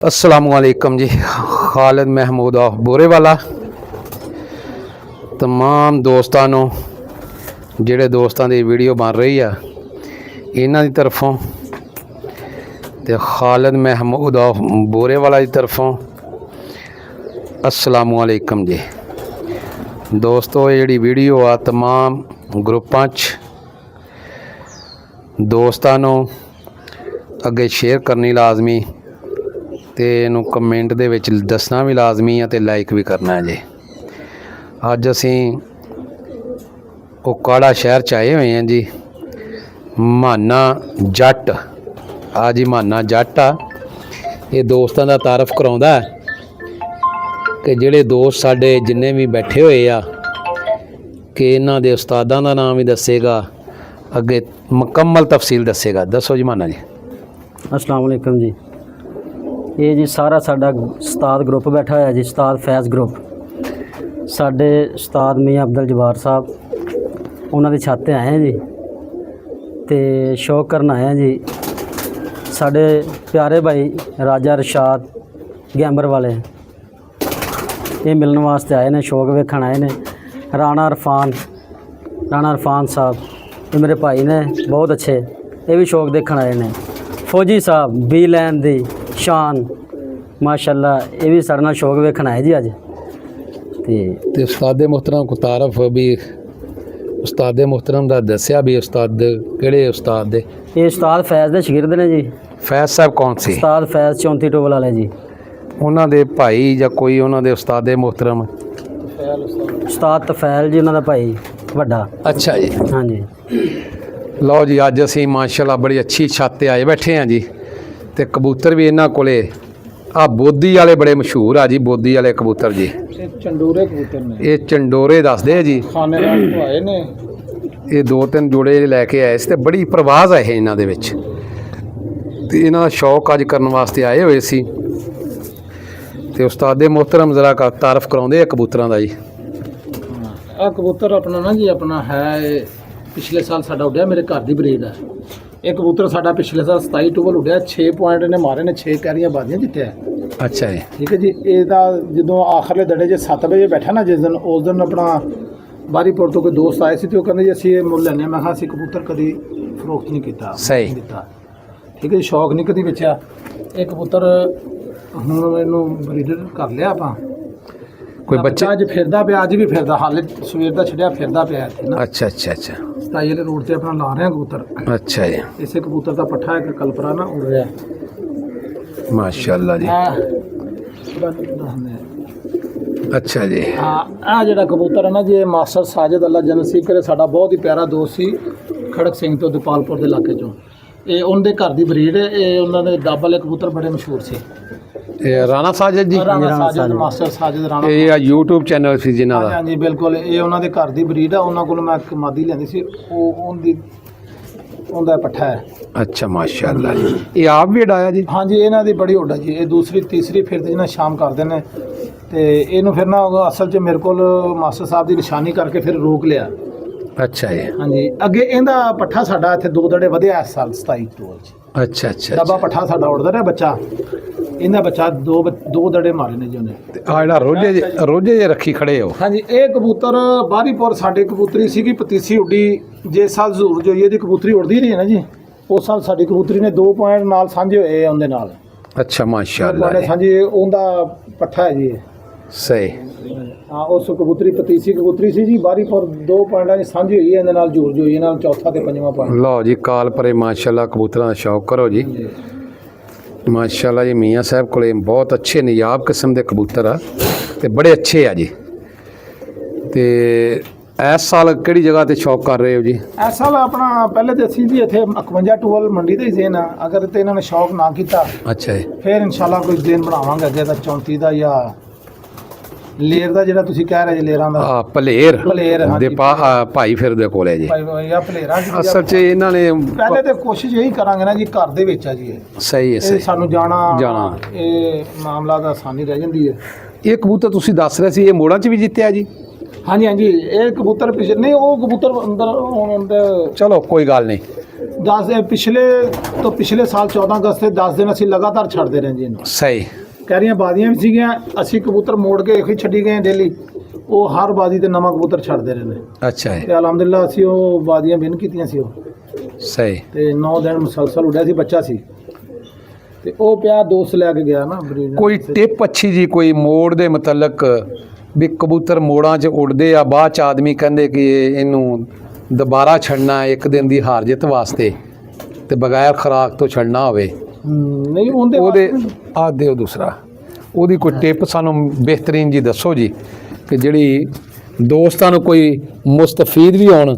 अस्सलामुअलैकुम जी। खालिद महमूद ऑफ बोरेवाला तमाम दोस्तों जेड़े दोस्तों की वीडियो बन रही है इन्हां दी तरफों ते खालिद महमूद ऑफ बोरेवाला की तरफों अस्सलामुअलैकुम जी। दोस्तों ये वीडियो आ तमाम ग्रुपां दोस्तों अगे शेयर करनी लाजमी ते इनू कमेंट दे विच दसना भी लाजमी है ते लाइक भी करना है जी। अज असी ओकाड़ा शहर च आए हुए हैं जी। माना जट आ जी, माना जट आ। ये दोस्तों का तारफ कराउंदा है कि जिहड़े दोस्त साडे जिन्ने भी बैठे हुए आ कि इन्हां दे उस्तादां दा नाम भी दसेगा, अगे मुकम्मल तफसील दसेगा। दसो जी माना जी। अस्सलाम वालेकुम जी। ये जी सारा साडा उस्ताद ग्रुप बैठा होया जी, उस्ताद फैज़ ग्रुप। साडे उस्ताद मियाँ अब्दुल जब्बार साहब उन्हां दी छत ते आए हैं जी ते शौक करन आए हैं जी। साडे प्यारे भाई राजा रशाद गैंबर वाले ये मिलन वास्ते आए ने, शौक वेखण आए ने। राणा इरफान साहब ये मेरे भाई ने, बहुत अच्छे, ये भी शौक देखण आए ने। फौजी साहब बी लैन दी शान माशाल्लाह, ये भी साढ़े नाल शौक वेखण आए जी अज। ते उस्ताद मुहतरम को तारफ भी उस्ताद मुहतरम दा दस्या भी। उस्ताद किहड़े उस्ताद दे? ये उस्ताद फैज़ दे शागिर्द ने जी। फैज़ साहब कौन सी? उस्ताद फैज़ 34 टोबल वाले जी। उन्हां दे भाई या कोई उन्हां दे उस्ताद मुहतरम? उस्ताद तफैल जी उन्हां दा भाई वड्डा। अच्छा जी, हाँ जी। लो जी, अज असी माशाल्लाह बड़ी अच्छी छत ते आए बैठे हैं जी। ते कबूतर भी इन्हां कोले आ बोदी वाले बड़े मशहूर आ जी। बोदी वाले कबूतर जी, चंडोरे कबूतर ने। ये चंडोरे दसदे जी। खाने तो आए ने। ये 2-3 जोड़े लैके आए थे। बड़ी परवाज है इन्हां दे विच ते इन्हां दा शौक अज करन वास्ते आए हुए सी। ते उस्ताद मोहतरम जरा का तारफ कराउंदे कबूतरां दा जी। आ कबूतर अपना ना जी, अपना है पिछले साल साडा उड्या, मेरे घर दी ब्रीड है। एक कबूतर साडा पिछले साल 27 टोबल उड्या, 6 पॉइंट ने मारे ने, 6 कैरियां बाजियां जित्तिया। अच्छा जी, ठीक है जी। ਇਹਦਾ ਜਦੋਂ ਆਖਰਲੇ ਦੜੇ 'ਚ 7 ਵਜੇ ਬੈਠਾ ਨਾ ਜਿਸ ਦਿਨ ਆਪਣਾ ਬਾਰੀਪੁਰ ਤੋਂ ਕੋਈ ਦੋਸਤ ਆਏ ਸੀ ਤੇ ਉਹ ਕਹਿੰਦੇ ਜੀ ਅਸੀਂ ਇਹ ਮੁੱਲ ਲੈਣੇ। ਮੈਂ ਕਿਹਾ ਅਸੀਂ ਕਬੂਤਰ ਕਦੀ ਫਰੋਖਤ ਨਹੀਂ ਕੀਤਾ, ਸਹੀ ਦਿੱਤਾ। ਠੀਕ ਹੈ ਜੀ, ਸ਼ੌਕ ਨਹੀਂ ਕਦੀ ਵੇਚਿਆ। ਇਹ ਕਬੂਤਰ ਹੁਣ ਇਹਨੂੰ ਬਰੀਡਰ ਕਰ ਲਿਆ ਆਪਾਂ। कोई बच्चे? ਅੱਜ ਫਿਰਦਾ ਪਿਆ, ਅੱਜ ਵੀ ਫਿਰਦਾ, ਹਾਲੇ ਸਵੇਰ ਦਾ ਛੱਡਿਆ ਫਿਰਦਾ ਪਿਆ ਇੱਥੇ ਨਾ। अच्छा अच्छा अच्छा ਸਤਾਈ ਵਾਲੇ ਰੋਡ ਤੇ ਆਪਣਾ ਲਾ ਰਹੇ ਆ ਕਬੂਤਰ। अच्छा जी, ਇਸੇ ਕਬੂਤਰ ਦਾ ਪੱਠਾ ਇੱਕ ਕਲਪਰਾ ਨਾ ਉੜ ਰਿਹਾ। माशाल्लाह जी। अच्छा जी, ਆ ਜਿਹੜਾ ਕਬੂਤਰ ਹੈ ਨਾ ਜੀ, ਇਹ ਮਾਸਟਰ ਸਾਜਦ ਅੱਲਾ ਜਨਤ ਸੀ ਕਰੇ, ਸਾਡਾ ਬਹੁਤ ਹੀ ਪਿਆਰਾ ਦੋਸਤ ਸੀ ਖੜਕ ਸਿੰਘ ਤੋਂ, ਦੀਪਾਲਪੁਰ ਦੇ ਇਲਾਕੇ ਚੋਂ। ਇਹ ਉਹਨਾਂ ਦੇ ਘਰ ਦੀ ਬਰੀਡ ਹੈ। ਇਹ ਉਹਨਾਂ ਦੇ ਡੱਬ ਵਾਲੇ ਕਬੂਤਰ ਬੜੇ ਮਸ਼ਹੂਰ ਸੀ। ये राणा साजिद जी, ਰਾਣਾ ਸਾਜਦ, ਮਾਸਟਰ ਸਾਜਦ ਰਾਣਾ। ये YouTube चैनल सी जिन्हां दा। ਹਾਂਜੀ ਬਿਲਕੁਲ, ਇਹ ਉਹਨਾਂ ਦੇ ਘਰ ਦੀ ਬਰੀਡ ਹੈ। ਉਹਨਾਂ ਕੋਲ ਮੈਂ ਇੱਕ ਮਾਦੀ ਲੈਂਦੀ ਸੀ, ਉਹਦਾ ਪੱਠਾ ਹੈ। अच्छा माशाल्लाह जी। ये आप भी उड़ाया जी? ਹਾਂਜੀ, ਇਹਨਾਂ ਦੀ ਬੜੀ ਉੱਡ ਹੈ ਜੀ। ਇਹ ਦੂਸਰੀ ਤੀਸਰੀ ਫਿਰਦੇ ਜਿਹਨਾਂ ਸ਼ਾਮ ਕਰਦੇ ਨੇ ਤੇ ਇਹਨੂੰ ਫਿਰ ਨਾ ਅਸਲ 'ਚ ਮੇਰੇ ਕੋਲ ਮਾਸਟਰ ਸਾਹਿਬ ਦੀ ਨਿਸ਼ਾਨੀ ਕਰਕੇ ਫਿਰ ਰੋਕ ਲਿਆ। अच्छा जी, ਹਾਂਜੀ, ਅੱਗੇ ਇਹਦਾ ਪੱਠਾ ਸਾਡਾ ਇੱਥੇ 2 ਦੜੇ ਵਧਿਆ ਇਸ ਸਾਲ 27 ਟੋਲ 'ਚ। अच्छा अच्छा ਡੱਬਾ ਪੱਠਾ ਸਾਡਾ ਉੱਡਦਾ ਰਿਹਾ ਬੱਚਾ। ਇਹਦਾ ਬੱਚਾ ਦੋ ਦੜੇ ਮਾਰੇ ਨੇ ਜੀ ਉਹਨੇ। आ जेड़ा रोजे जे रखी खड़े हो? ਹਾਂਜੀ, ਇਹ ਕਬੂਤਰ ਬਾਰੀਪੁਰ ਸਾਡੇ ਕਬੂਤਰੀ ਸੀਗੀ, ਪਤੀਸੀ ਉੱਡੀ। ਜੇ ਸਾਲ ਜ਼ਰੂਰ ਜੋ ਇਹਦੀ ਕਬੂਤਰੀ ਉੱਡਦੀ ਰਹੀ ਹੈ ਨਾ ਜੀ, ਉਸ ਸਾਲ ਸਾਡੀ ਕਬੂਤਰੀ ਨੇ 2 ਪੁਆਇੰਟ ਨਾਲ ਸਾਂਝੇ ਹੋਏ ਉਹਦੇ ਨਾਲ। अच्छा माशाल्लाह जी, ਸਾਂਝੇ ਉਹਦਾ ਪੱਠਾ ਹੈ ਜੀ ਇਹ। सही। ਹਾਂ, ਉਸ ਕਬੂਤਰੀ ਪਤੀਸੀ ਕਬੂਤਰੀ ਸੀ ਜੀ, ਬਾਰੀਪੁਰ 2 ਪੁਆਇੰਟਾਂ ਦੀ ਸਾਂਝੀ ਹੋਈ ਹੈ ਇਹਦੇ ਨਾਲ, ਜੋੜ ਜੋ ਇਹ ਨਾਲ ਚੌਥਾ ਤੇ ਪੰਜਵਾਂ ਪੁਆਇੰਟ। लो जी, काल परे माशाल्लाह कबूतरां दा शौक करो जी। माशाल्लाह जी, मियाँ साहब को बहुत अच्छे नियाब किस्म के कबूतर आ ते बड़े अच्छे आ जी। ते इस साल किहड़ी जगह ते शौक कर रहे हो जी? ਇਸ ਸਾਲ ਆਪਣਾ ਪਹਿਲੇ ਤੇ ਅਸੀਂ ਜੀ ਇੱਥੇ 51 ਟੂਵਲ ਮੰਡੀ ਦੇ ਹੀ ਸੀ ਨਾ। ਅਗਰ ਤੇ ਇਹਨਾਂ ਨੇ ਸ਼ੌਕ ਨਾ ਕੀਤਾ अच्छा जी, ਫਿਰ ਇਨਸ਼ਾਅੱਲਾ ਕੋਈ ਦਿਨ ਬਣਾਵਾਂਗੇ ਅੱਗੇ ਦਾ 34 ਦਾ ਜਾਂ ਲੇਰ ਦਾ, ਜਿਹੜਾ ਤੁਸੀਂ ਕਹਿ ਰਹੇ ਜੀ ਲੇਰਾਂ ਦਾ। ਭਲੇਰ ਭਲੇਰ, ਹਾਂਜੀ। ਦੇ ਭਾਈ ਫਿਰਦੇ ਕੋਲੇ ਜੀ। ਭਾਈ ਜਾਂ ਭਲੇਰਾ ਜੀ। ਅਸਲ 'ਚ ਇਹਨਾਂ ਨੇ ਪਹਿਲੇ ਤੇ ਕੋਸ਼ਿਸ਼ ਇਹੀ ਕਰਾਂਗੇ ਨਾ ਜੀ, ਘਰ ਦੇ ਵਿੱਚ ਆ ਜੀ ਇਹ। ਸਹੀ ਹੈ, ਇਹ ਸਹੀ। ਸਾਨੂੰ ਜਾਣਾ ਇਹ ਮਾਮਲਾ ਦਾ ਆਸਾਨੀ ਰਹਿ ਜਾਂਦੀ ਹੈ। ਇਹ ਕਬੂਤਰ ਤੁਸੀਂ ਦੱਸ ਰਹੇ ਸੀ ਇਹ ਮੋੜਾਂ 'ਚ ਵੀ ਜਿੱਤਿਆ ਜੀ? ਹਾਂਜੀ ਹਾਂਜੀ, ਇਹ ਕਬੂਤਰ ਪਿਛਲੇ ਨਹੀਂ, ਉਹ ਕਬੂਤਰ ਅੰਦਰ ਹੁਣ ਚਲੋ ਕੋਈ ਗੱਲ ਨਹੀਂ। ਪਿਛਲੇ ਸਾਲ 14 ਅਗਸਤ ਤੇ 10 ਦਿਨ ਅਸੀਂ ਲਗਾਤਾਰ ਛੱਡਦੇ ਰਹੇ ਜੀ ਇਹਨੂੰ। ਸਹੀ। ਕਹਿ ਰਹੀਆਂ ਬਾਦੀਆਂ ਵੀ ਸੀਗੀਆਂ, ਅਸੀਂ ਕਬੂਤਰ ਮੋੜ ਕੇ ਇਹੀ ਛੱਡੀ ਗਏ ਡੇਲੀ। ਉਹ ਹਰ ਬਾਦੀ ਤੇ ਨਵਾਂ ਕਬੂਤਰ ਛੱਡਦੇ ਰਹੇ ਨੇ ਅੱਛਾ ਜੀ। ਤੇ ਅਲਹਮਦੁਲਿਲਾ ਅਸੀਂ ਉਹ ਬਾਦੀਆਂ ਵਿਨ ਕੀਤੀਆਂ ਸੀ ਉਹ, ਸਹੀ। ਤੇ 9 ਦਿਨ ਮੁਸਲਸਲ ਉੱਡਿਆ ਸੀ, ਬੱਚਾ ਸੀ ਤੇ ਉਹ ਪਿਆ ਦੋਸਤ ਲੈ ਕੇ ਗਿਆ ਨਾ ਬਰੀਡ। ਕੋਈ ਟਿਪ ਅੱਛੀ ਜੀ ਕੋਈ ਮੋੜ ਦੇ ਮੁਤਲਕ ਵੀ ਕਬੂਤਰ ਮੋੜਾਂ 'ਚ ਉੱਡਦੇ ਆ, ਬਾਅਦ 'ਚ ਆਦਮੀ ਕਹਿੰਦੇ ਕਿ ਇਹਨੂੰ ਦੁਬਾਰਾ ਛੱਡਣਾ ਇੱਕ ਦਿਨ ਦੀ ਹਾਰ ਜਿੱਤ ਵਾਸਤੇ ਤੇ ਬਗੈਰ ਖੁਰਾਕ ਤੋਂ ਛੱਡਣਾ ਹੋਵੇ, ਨਹੀਂ ਉਹਦੇ ਆ ਦਿਓ ਦੂਸਰਾ, ਉਹਦੀ ਕੋਈ ਟਿਪ ਸਾਨੂੰ ਬਿਹਤਰੀਨ ਜੀ ਦੱਸੋ ਜੀ, ਕਿ ਜਿਹੜੀ ਦੋਸਤਾਂ ਨੂੰ ਕੋਈ ਮੁਸਤਫੀਦ ਵੀ ਹੋਣ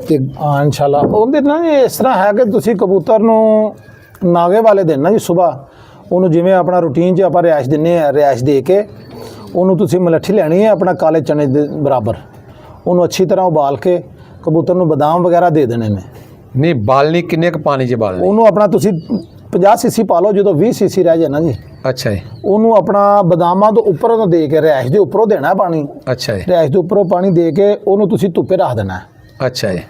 ਤੇ ਹਾਂ ਇਨਸ਼ਾਅੱਲਾ। ਉਹਦੇ ਨਾਲ ਇਸ ਤਰ੍ਹਾਂ ਹੈ ਕਿ ਤੁਸੀਂ ਕਬੂਤਰ ਨੂੰ ਨਾਗੇ ਵਾਲੇ ਦਿਨ ਨਾ ਜੀ ਸਵੇਰ ਉਹਨੂੰ ਜਿਵੇਂ ਆਪਣਾ ਰੂਟੀਨ 'ਚ ਆਪਾਂ ਰਿਹਾਇਸ਼ ਦਿੰਦੇ ਆ, ਰਿਹਾਇਸ਼ ਦੇ ਕੇ ਉਹਨੂੰ ਤੁਸੀਂ ਮਲੱਠੀ ਲੈਣੀ ਹੈ ਆਪਣਾ ਕਾਲੇ ਚਨੇ ਦੇ ਬਰਾਬਰ, ਉਹਨੂੰ ਅੱਛੀ ਤਰ੍ਹਾਂ ਉਬਾਲ ਕੇ ਕਬੂਤਰ ਨੂੰ ਬਦਾਮ ਵਗੈਰਾ ਦੇ ਦੇਣੇ ਨੇ। ਨਹੀਂ ਬਾਲਣੀ ਕਿੰਨੇ ਕੁ ਪਾਣੀ 'ਚ ਬਾਲਣੀ? ਉਹਨੂੰ ਆਪਣਾ ਤੁਸੀਂ 50 ਸੀਸੀ ਪਾ ਲਓ, ਜਦੋਂ 20 ਸੀਸੀ ਰਹਿ ਜਾਏ ਨਾ ਜੀ ਅੱਛਾ ਜੀ। ਉਹਨੂੰ ਆਪਣਾ ਬਦਾਮਾਂ ਤੋਂ ਉੱਪਰੋਂ ਤੋਂ ਦੇ ਕੇ ਰਿਹਾਇਸ਼ ਦੇ ਉੱਪਰੋਂ ਦੇਣਾ ਪਾਣੀ, ਅੱਛਾ ਜੀ। ਰਿਹਾਇਸ਼ ਦੇ ਉੱਪਰੋਂ ਪਾਣੀ ਦੇ ਕੇ ਉਹਨੂੰ ਤੁਸੀਂ ਧੁੱਪੇ ਰੱਖ ਦੇਣਾ। ਅੱਛਾ ਜੀ।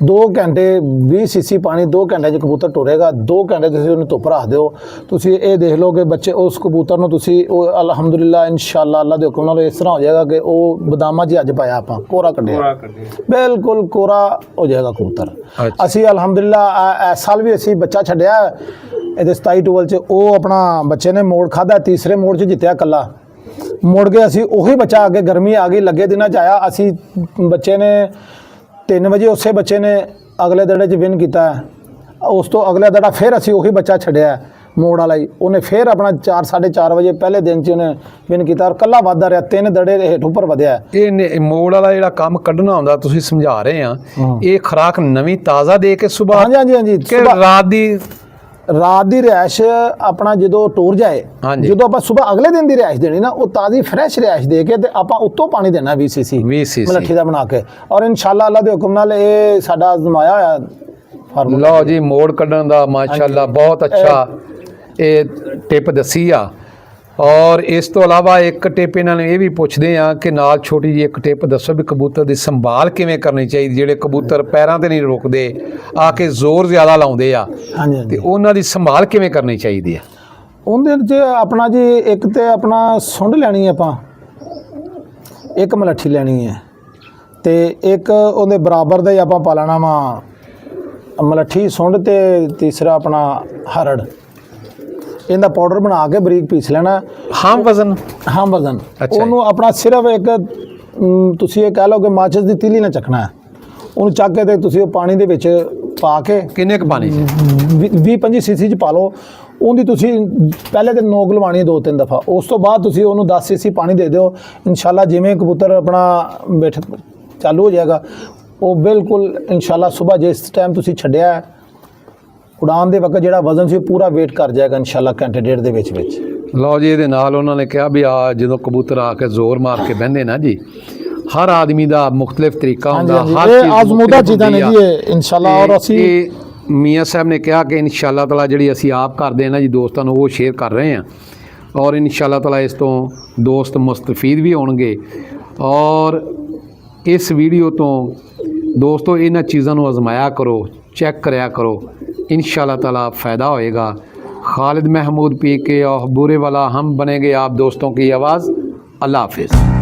2 ਘੰਟੇ 20 ਸੀਸੀ ਪਾਣੀ 2 ਘੰਟੇ 'ਚ ਕਬੂਤਰ ਟੁਰੇਗਾ। 2 ਘੰਟੇ ਤੁਸੀਂ ਉਹਨੂੰ ਧੁੱਪ ਰੱਖ ਦਿਓ, ਤੁਸੀਂ ਇਹ ਦੇਖ ਲਓ ਕਿ ਬੱਚੇ ਉਸ ਕਬੂਤਰ ਨੂੰ ਤੁਸੀਂ ਉਹ ਅਲਹਮਦੁਲਿਲਾ ਇਨਸ਼ਾਅੱਲਾ ਅੱਲਾ ਦੇ ਹੁਕਮ ਨਾਲ ਇਸ ਤਰ੍ਹਾਂ ਹੋ ਜਾਏਗਾ ਕਿ ਉਹ ਬਦਾਮਾਂ 'ਚ ਅੱਜ ਪਾਇਆ ਆਪਾਂ ਕੋਰਾ ਕੱਢਿਆ, ਬਿਲਕੁਲ ਕੋਰਾ ਹੋ ਜਾਏਗਾ ਕਬੂਤਰ। ਅਸੀਂ ਅਲਹਮਦੁਲਿਲਾ ਇਸ ਸਾਲ ਵੀ ਅਸੀਂ ਬੱਚਾ ਛੱਡਿਆ ਇਹਦੇ 27 ਟੂਵਲ 'ਚ, ਉਹ ਆਪਣਾ ਬੱਚੇ ਨੇ ਮੋੜ ਖਾਧਾ, ਤੀਸਰੇ ਮੋੜ 'ਚ ਜਿੱਤਿਆ ਇਕੱਲਾ। ਮੁੜ ਕੇ ਅਸੀਂ ਉਹੀ ਬੱਚਾ ਅੱਗੇ ਗਰਮੀ ਆ ਗਈ ਲੱਗੇ ਦਿਨਾਂ 'ਚ ਆਇਆ, ਅਸੀਂ ਬੱਚੇ ਨੇ 3 ਵਜੇ ਉਸੇ ਬੱਚੇ ਨੇ ਅਗਲੇ ਦੜੇ 'ਚ ਵਿਨ ਕੀਤਾ। ਉਸ ਤੋਂ ਅਗਲੇ ਦੜਾ ਫਿਰ ਅਸੀਂ ਉਹੀ ਬੱਚਾ ਛੱਡਿਆ ਮੋੜ ਵਾਲਾ ਹੀ, ਉਹਨੇ ਫਿਰ ਆਪਣਾ 4 4:30 ਵਜੇ ਪਹਿਲੇ ਦਿਨ 'ਚ ਉਹਨੇ ਵਿਨ ਕੀਤਾ ਔਰ ਕੱਲਾ ਵੱਧਦਾ ਰਿਹਾ, 3 ਦੜੇ ਹੇਠ ਉੱਪਰ ਵਧਿਆ। ਇਹ ਮੋੜ ਵਾਲਾ ਜਿਹੜਾ ਕੰਮ ਕੱਢਣਾ ਹੁੰਦਾ ਤੁਸੀਂ ਸਮਝਾ ਰਹੇ ਆ, ਇਹ ਖੁਰਾਕ ਨਵੀਂ ਤਾਜ਼ਾ ਦੇ ਕੇ ਸਵੇਰ ਹਾਂਜੀ ਕਿ ਰਾਤ ਦੀ ਰਿਹਾਇਸ਼ ਆਪਣਾ ਜਦੋਂ ਟੂਰ ਜਾਏ, ਜਦੋਂ ਆਪਾਂ ਸਵੇਰ ਅਗਲੇ ਦਿਨ ਦੀ ਰਿਹਾਇਸ਼ ਦੇਣੀ ਨਾ, ਉਹ ਤਾਜ਼ੀ ਫਰੈਸ਼ ਰਿਹਾਇਸ਼ ਦੇ ਕੇ ਤੇ ਆਪਾਂ ਉੱਤੋਂ ਪਾਣੀ ਦੇਣਾ 20 ਸੀਸੀ ਮਲੱਠੀ ਦਾ ਬਣਾ ਕੇ, ਔਰ ਇਨਸ਼ਾਅੱਲਾ ਅੱਲਾ ਦੇ ਹੁਕਮ ਨਾਲ ਇਹ ਸਾਡਾ ਅਜ਼ਮਾਇਆ ਹੋਇਆ ਫਾਰਮੂਲਾ। ਲਓ ਜੀ ਮੋੜ ਕੱਢਣ ਦਾ ਮਾਸ਼ਾਅੱਲਾ ਬਹੁਤ ਅੱਛਾ ਇਹ ਟਿਪ ਦੱਸੀ ਆ। ਔਰ ਇਸ ਤੋਂ ਇਲਾਵਾ ਇੱਕ ਟਿਪ ਇਹਨਾਂ ਨੇ ਇਹ ਵੀ ਪੁੱਛਦੇ ਆ ਕਿ ਨਾਲ ਛੋਟੀ ਜਿਹੀ ਇੱਕ ਟਿਪ ਦੱਸੋ ਵੀ ਕਬੂਤਰ ਦੀ ਸੰਭਾਲ ਕਿਵੇਂ ਕਰਨੀ ਚਾਹੀਦੀ, ਜਿਹੜੇ ਕਬੂਤਰ ਪੈਰਾਂ ਤੇ ਨਹੀਂ ਰੁਕਦੇ ਆ ਕੇ ਜ਼ੋਰ ਜ਼ਿਆਦਾ ਲਾਉਂਦੇ ਆ, ਤੇ ਉਹਨਾਂ ਦੀ ਸੰਭਾਲ ਕਿਵੇਂ ਕਰਨੀ ਚਾਹੀਦੀ ਆ? ਉਹਦੇ 'ਚ ਆਪਣਾ ਜੀ ਇੱਕ ਤੇ ਆਪਣਾ ਸੁੰਡ ਲੈਣੀ ਆਪਾਂ, ਇੱਕ ਮਲੱਠੀ ਲੈਣੀ ਹੈ ਤੇ ਇੱਕ ਉਹਦੇ ਬਰਾਬਰ ਦਾ ਹੀ ਆਪਾਂ ਪਾ ਲੈਣਾ ਵਾ ਮਲੱਠੀ ਸੁੰਡ ਤੇ ਤੀਸਰਾ ਆਪਣਾ ਹਰੜ। ਇਹਦਾ ਪਾਊਡਰ ਬਣਾ ਕੇ ਬਰੀਕ ਪੀਸ ਲੈਣਾ। ਹਮ ਵਜ਼ਨ ਉਹਨੂੰ ਆਪਣਾ ਸਿਰਫ ਇੱਕ ਤੁਸੀਂ ਇਹ ਕਹਿ ਲਓ ਕਿ ਮਾਚਿਸ ਦੀ ਤੀਲੀ ਨਾਲ ਚੱਕਣਾ ਹੈ, ਉਹਨੂੰ ਚੱਕ ਕੇ ਤੇ ਤੁਸੀਂ ਉਹ ਪਾਣੀ ਦੇ ਵਿੱਚ ਪਾ ਕੇ ਕਿੰਨੇ ਕੁ ਪਾਣੀ 20-25 ਸੀਸੀ 'ਚ ਪਾ ਲਓ। ਉਹਦੀ ਤੁਸੀਂ ਪਹਿਲੇ ਤੇ ਨੋਕ ਲਵਾਉਣੀ 2-3 ਦਫਾ, ਉਸ ਤੋਂ ਬਾਅਦ ਤੁਸੀਂ ਉਹਨੂੰ 10 ਸੀਸੀ ਪਾਣੀ ਦੇ ਦਿਓ। ਇਨਸ਼ਾਅੱਲਾ ਜਿਵੇਂ ਕਬੂਤਰ ਆਪਣਾ ਬੈਠ ਚਾਲੂ ਹੋ ਜਾਏਗਾ, ਉਹ ਬਿਲਕੁਲ ਇਨਸ਼ਾਅੱਲਾ ਸਵੇਰ ਜਿਸ ਟਾਈਮ ਤੁਸੀਂ ਛੱਡਿਆ ਉਡਾਨ ਦੇ ਵਕਤ ਜਿਹੜਾ ਵਜ਼ਨ ਸੀ ਪੂਰਾ ਵੇਟ ਕਰ ਜਾਏਗਾ ਇਨਸ਼ਾਅੱਲਾ ਘੰਟੇ ਡੇਢ ਦੇ ਵਿੱਚ। ਲਓ ਜੀ ਇਹਦੇ ਨਾਲ ਉਹਨਾਂ ਨੇ ਕਿਹਾ ਵੀ ਆ ਜਦੋਂ ਕਬੂਤਰ ਆ ਕੇ ਜ਼ੋਰ ਮਾਰ ਕੇ ਬਹਿੰਦੇ ਨਾ ਜੀ, ਹਰ ਆਦਮੀ ਦਾ ਮੁਖਤਲਿਫ ਤਰੀਕਾ ਹੁੰਦਾ, ਹਰ ਚੀਜ਼ ਆਜ਼ਮੂਦਾ ਚੀਜ਼ਾਂ ਨੇ ਜੀ ਇਨਸ਼ਾਅੱਲਾ। ਔਰ ਅਸੀਂ ਮੀਆਂ ਸਾਹਿਬ ਨੇ ਕਿਹਾ ਕਿ ਇਨਸ਼ਾਅੱਲਾ ਤਾਲਾ ਜਿਹੜੀ ਅਸੀਂ ਆਪ ਕਰਦੇ ਹਾਂ ਨਾ ਜੀ ਦੋਸਤਾਂ ਨੂੰ, ਉਹ ਸ਼ੇਅਰ ਕਰ ਰਹੇ ਹਾਂ ਔਰ ਇਨਸ਼ਾਅੱਲਾ ਤਾਲਾ ਇਸ ਤੋਂ ਦੋਸਤ ਮੁਸਤਫੀਦ ਵੀ ਹੋਣਗੇ। ਔਰ ਇਸ ਵੀਡੀਓ ਤੋਂ ਦੋਸਤੋ ਇਹਨਾਂ ਚੀਜ਼ਾਂ ਨੂੰ ਆਜ਼ਮਾਇਆ ਕਰੋ, चेक कराया करो, इंशाल्लाह ताला फ़ायदा होएगा। खालिद महमूद पी के और बुरे वाला हम बनेंगे आप दोस्तों की आवाज़। अल्लाह हाफिज़।